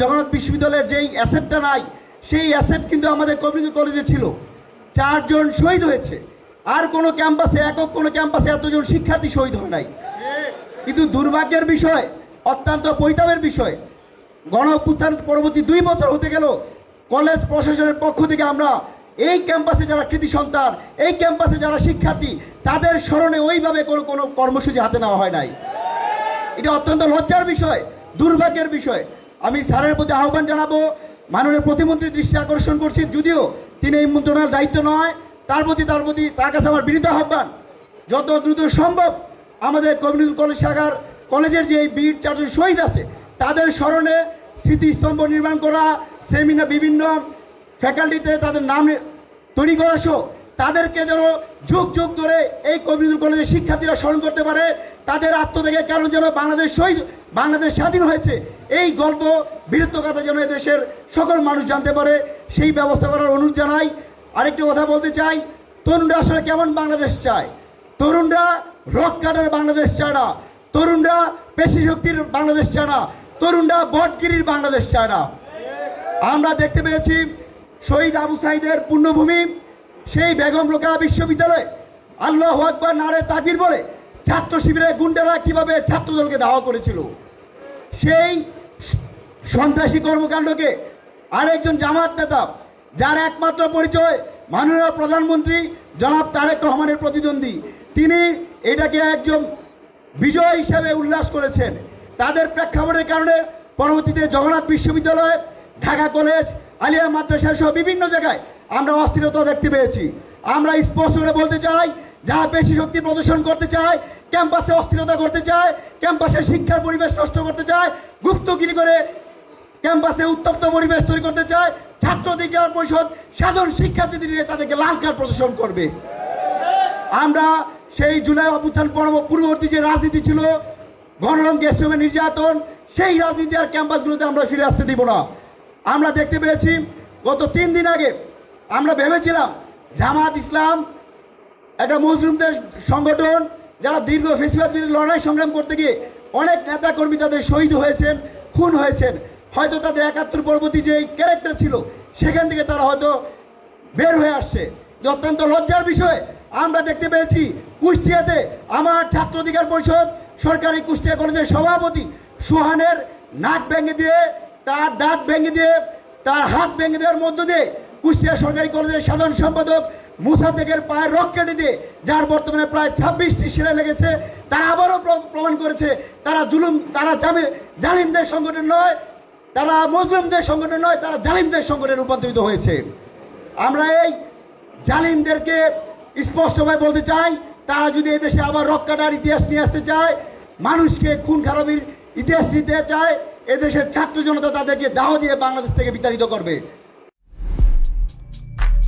জগন্নাথ বিশ্ববিদ্যালয়ের যেই অ্যাসেটটা নাই সেই অ্যাসেট কিন্তু আমাদের কবিগুরু কলেজে ছিল। 4 জন শহীদ হয়েছে, আর কোনো ক্যাম্পাসে কোনো ক্যাম্পাসে এতজন শিক্ষার্থী শহীদ হয় নাই। কিন্তু দুর্ভাগ্যের বিষয়, অত্যন্ত পরিতাপের বিষয়, গণ-অভ্যুত্থান পরবর্তী 2 বছর হতে গেল কলেজ প্রশাসনের পক্ষ থেকে আমরা এই ক্যাম্পাসে যারা কৃতি সন্তান, এই ক্যাম্পাসে যারা শিক্ষার্থী, তাদের স্মরণে ওইভাবে কোনো কর্মসূচি হাতে নেওয়া হয় নাই। এটা অত্যন্ত লজ্জার বিষয়, দুর্ভাগ্যের বিষয়। আমি স্যারের প্রতি আহ্বান জানাবো, মাননীয় প্রতিমন্ত্রীর দৃষ্টি আকর্ষণ করছি, যদিও তিনি এই মন্ত্রণালয়ের দায়িত্ব নয়, তার কাছে আমার বিনীত আহ্বান, যত দ্রুত সম্ভব আমাদের কমিউনিটি কলেজ শাখার কলেজের যে বীর 4 জন শহীদ আছে তাদের স্মরণে স্মৃতিস্তম্ভ নির্মাণ করা, সেমিনার বিভিন্ন ফ্যাকাল্টিতে তাদের নাম তৈরি করা সহ তাদেরকে যেন যুগ যুগ ধরে এই কমিউনিটি কলেজের শিক্ষার্থীরা স্মরণ করতে পারে, তাদের আত্মত্যাগের কারণ যেন বাংলাদেশ স্বাধীন হয়েছে এই গল্প বীরত্ব কথা যেন দেশের সকল মানুষ জানতে পারে, সেই ব্যবস্থা করার অনুরোধ জানাই। আরেকটি কথা বলতে চাই, তরুণরা আসলে কেমন বাংলাদেশ চায়? তরুণরা রক কাটার বাংলাদেশ চায় না, তরুণরা পেশি শক্তির বাংলাদেশ চায় না, তরুণরা বটগিরির বাংলাদেশ চায় না। আমরা দেখতে পেয়েছি শহীদ আবু সাইদের পুণ্যভূমি সেই বেগম রোকেয়া বিশ্ববিদ্যালয়ে আল্লাহু আকবার নারে তাকবীর বলে ছাত্র শিবিরের গুন্ডারা কিভাবে ছাত্রদলকে ধাওয়া করেছিল, সেই সন্ত্রাসী কর্মকাণ্ডকে আরেকজন জামাত নেতা, যার একমাত্র পরিচয় মাননীয় প্রধানমন্ত্রী জনাব তারেক রহমানের প্রতিদ্বন্দ্বী, তিনি এটাকে একজন বিজয় হিসেবে উল্লাস করেছেন। তাদের প্রেক্ষাপটের কারণে পরবর্তীতে জগন্নাথ বিশ্ববিদ্যালয়, ঢাকা কলেজ, আলিয়া মাদ্রাসা সহ বিভিন্ন জায়গায় আমরা অস্থিরতা দেখতে পেয়েছি। আমরা স্পষ্ট করে বলতে চাই, যারা পেশি শক্তি প্রদর্শন করতে চায়, ক্যাম্পাসে অস্থিরতা করতে চায়, ক্যাম্পাসে শিক্ষার পরিবেশ নষ্ট করতে চায়, গুপ্তগিরি করে ক্যাম্পাসে উত্তপ্ত পরিবেশ তৈরি করতে চায়, ছাত্র অধিকার পরিষদ সাধারণ শিক্ষার্থীদের নিয়ে তাদেরকে লাল কার্ড প্রদর্শন করবে। আমরা সেই জুলাই অভ্যুত্থান পূর্ববর্তী যে রাজনীতি ছিল, গণরম গেস্টমে নির্যাতন, সেই রাজনীতি আর ক্যাম্পাসগুলোতে আমরা ফিরে আসতে দিব না। আমরা দেখতে পেয়েছি গত 3 দিন আগে আমরা ভেবেছিলাম জামাত ইসলাম একটা মুসলিমদের সংগঠন, যারা দীর্ঘ ফেসিবাদ বিরোধী লড়াই সংগ্রাম করতে গিয়ে অনেক নেতাকর্মী তাদের শহীদ হয়েছেন, খুন হয়েছেন, হয়তো তাদের 71 পরবর্তী যে ক্যারেক্টার ছিল সেখান থেকে তারা হয়তো বের হয়ে আসছে। অত্যন্ত লজ্জার বিষয় আমরা দেখতে পেয়েছি কুষ্টিয়াতে আমার ছাত্র অধিকার পরিষদ সরকারি কুষ্টিয়া কলেজের সভাপতি সোহানের নাক ভেঙে দিয়ে, তার দাঁত ভেঙে দিয়ে, তার হাত ভেঙে দেওয়ার মধ্য দিয়ে কুষ্টিয়া সরকারি কলেজের সাধারণ সম্পাদক মুসাদ্দেকের পায়ের রক কেটে দিয়ে, যার বর্তমানে প্রায় 26টি সেলাই লেগেছে, তারা আবারও প্রমাণ করেছে তারা জালিমদের সংগঠন নয়, তারা মুসলিমদের সংগঠন নয়, তারা জালিমদের সংগঠনে রূপান্তরিত হয়েছে। আমরা এই জালিমদেরকে স্পষ্টভাবে বলতে চাই, তারা যদি এদেশে আবার রক কাটার ইতিহাস নিয়ে আসতে চায়, মানুষকে খুন খারাপির ইতিহাস নিতে চায়, এদেশের ছাত্র জনতা তাদেরকে দাও দিয়ে বাংলাদেশ থেকে বিতাড়িত করবে।